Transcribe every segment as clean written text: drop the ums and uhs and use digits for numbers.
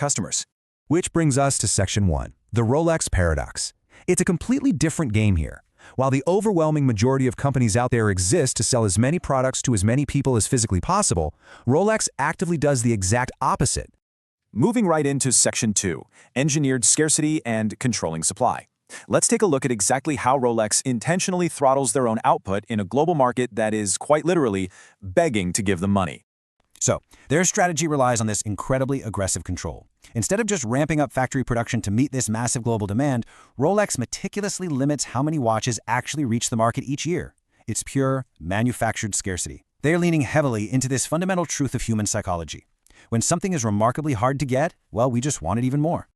customers. Which brings us to Section 1, the Rolex paradox. It's a completely different game here. While the overwhelming majority of companies out there exist to sell as many products to as many people as physically possible, Rolex actively does the exact opposite. Moving right into Section 2, engineered scarcity and controlling supply. Let's take a look at exactly how Rolex intentionally throttles their own output in a global market that is, quite literally, begging to give them money. So, their strategy relies on this incredibly aggressive control. Instead of just ramping up factory production to meet this massive global demand, Rolex meticulously limits how many watches actually reach the market each year. It's pure, manufactured scarcity. They're leaning heavily into this fundamental truth of human psychology. When something is remarkably hard to get, well, we just want it even more.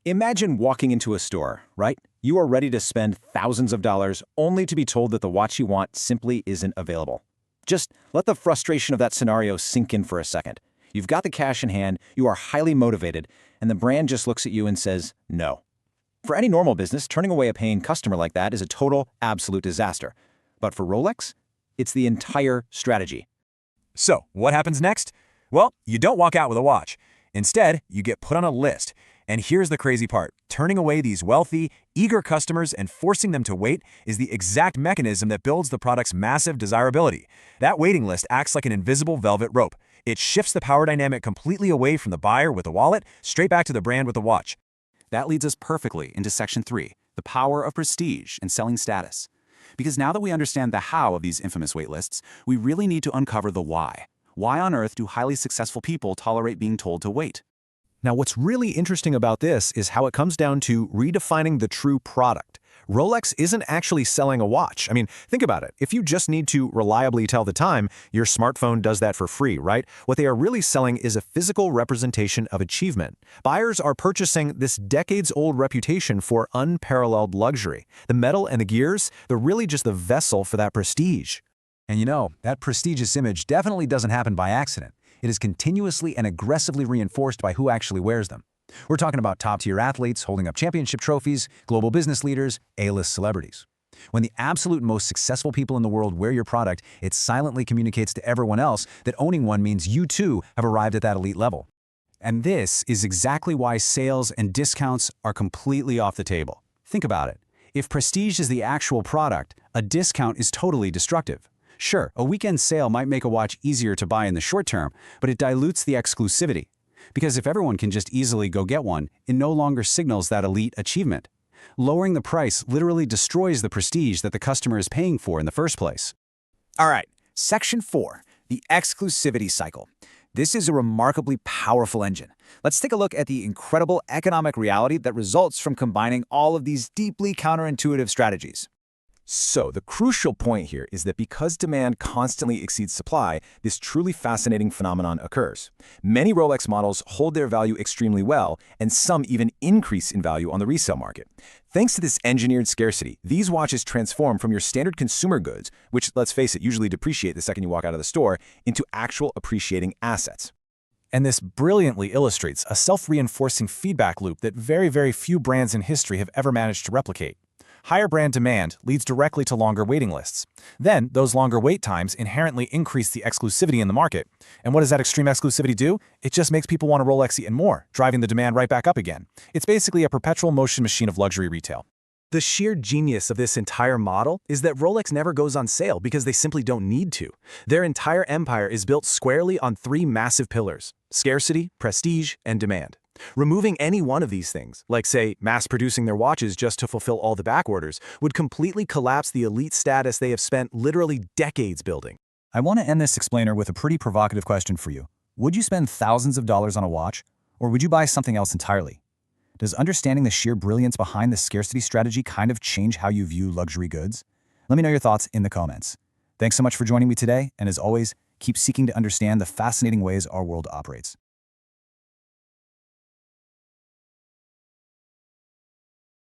Imagine walking into a store, right? You are ready to spend thousands of dollars only to be told that the watch you want simply isn't available. Just let the frustration of that scenario sink in for a second. You've got the cash in hand, you are highly motivated, and the brand just looks at you and says, no. For any normal business, turning away a paying customer like that is a total, absolute disaster. But for Rolex, it's the entire strategy. So, what happens next? Well, you don't walk out with a watch. Instead, you get put on a list. And here's the crazy part. Turning away these wealthy, eager customers and forcing them to wait is the exact mechanism that builds the product's massive desirability. That waiting list acts like an invisible velvet rope. It shifts the power dynamic completely away from the buyer with the wallet, straight back to the brand with the watch. That leads us perfectly into Section 3, the power of prestige and selling status. Because now that we understand the how of these infamous waitlists, we really need to uncover the why. Why on earth do highly successful people tolerate being told to wait? Now, what's really interesting about this is how it comes down to redefining the true product. Rolex isn't actually selling a watch. I mean, think about it. If you just need to reliably tell the time, your smartphone does that for free, right? What they are really selling is a physical representation of achievement. Buyers are purchasing this decades-old reputation for unparalleled luxury. The metal and the gears, they're really just the vessel for that prestige. And you know, that prestigious image definitely doesn't happen by accident. It is continuously and aggressively reinforced by who actually wears them. We're talking about top-tier athletes holding up championship trophies, global business leaders, A-list celebrities. When the absolute most successful people in the world wear your product, it silently communicates to everyone else that owning one means you too have arrived at that elite level. And this is exactly why sales and discounts are completely off the table. Think about it. If prestige is the actual product, a discount is totally destructive. Sure, a weekend sale might make a watch easier to buy in the short term, but it dilutes the exclusivity. Because if everyone can just easily go get one, it no longer signals that elite achievement. Lowering the price literally destroys the prestige that the customer is paying for in the first place. All right, Section 4, the exclusivity cycle. This is a remarkably powerful engine. Let's take a look at the incredible economic reality that results from combining all of these deeply counterintuitive strategies. So, the crucial point here is that because demand constantly exceeds supply, this truly fascinating phenomenon occurs. Many Rolex models hold their value extremely well, and some even increase in value on the resale market. Thanks to this engineered scarcity, these watches transform from your standard consumer goods, which, let's face it, usually depreciate the second you walk out of the store, into actual appreciating assets. And this brilliantly illustrates a self-reinforcing feedback loop that very, very few brands in history have ever managed to replicate. Higher brand demand leads directly to longer waiting lists. Then, those longer wait times inherently increase the exclusivity in the market. And what does that extreme exclusivity do? It just makes people want a Rolex even more, driving the demand right back up again. It's basically a perpetual motion machine of luxury retail. The sheer genius of this entire model is that Rolex never goes on sale because they simply don't need to. Their entire empire is built squarely on three massive pillars: scarcity, prestige, and demand. Removing any one of these things, like say mass-producing their watches just to fulfill all the back orders, would completely collapse the elite status they have spent literally decades building. I want to end this explainer with a pretty provocative question for you. Would you spend thousands of dollars on a watch, or would you buy something else entirely? Does understanding the sheer brilliance behind the scarcity strategy kind of change how you view luxury goods? Let me know your thoughts in the comments. Thanks so much for joining me today, and as always, keep seeking to understand the fascinating ways our world operates.